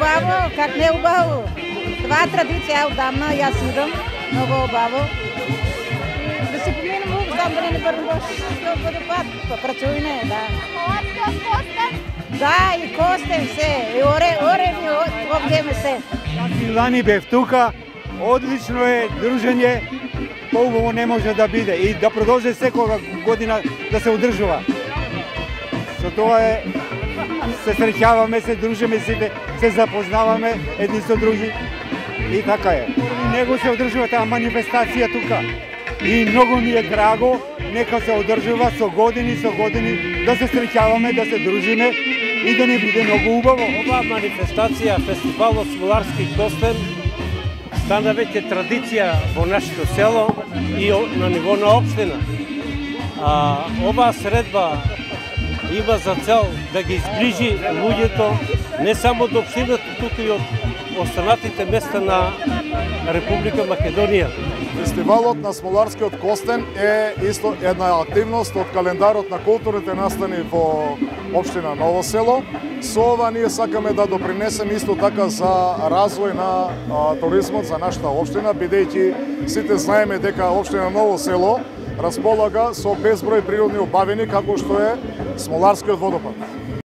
убаво, как не убаво. Това е традиция отдавна, аз идвам. Много убаво. Да си поминем, знам да не върнем в водопад. Працуйме, да. Да, и Костен се, и Орен и овдеме се. Лани бев тука, одлично е дружење, по-убаво не може да биде и да продолжи секога година да се одржува. Со тоа се среќаваме, се дружиме сите, се запознаваме едни со други и така е. И него се одржува таа манифестација тука. И многу ми е драго, нека се одржува со години да се среќаваме, да се дружиме и да не биде многу убаво. Оваа манифестација, фестивалот Смоларски Костен, стана веќе традиција во нашето село и на ниво на општина. Оваа средба има за цел да ги изближи луѓето не само до општината, туку и од останатите места на Република Македонија. Фестивалот на Смоларскиот Костен е исто една активност од календарот на културните настани во општина Ново село. Со ова ние сакаме да допринесеме исто така за развој на туризмот за нашата општина, бидејќи сите знаеме дека општина Ново село располага со безброј природни убавини како што е Смоларскиот водопад.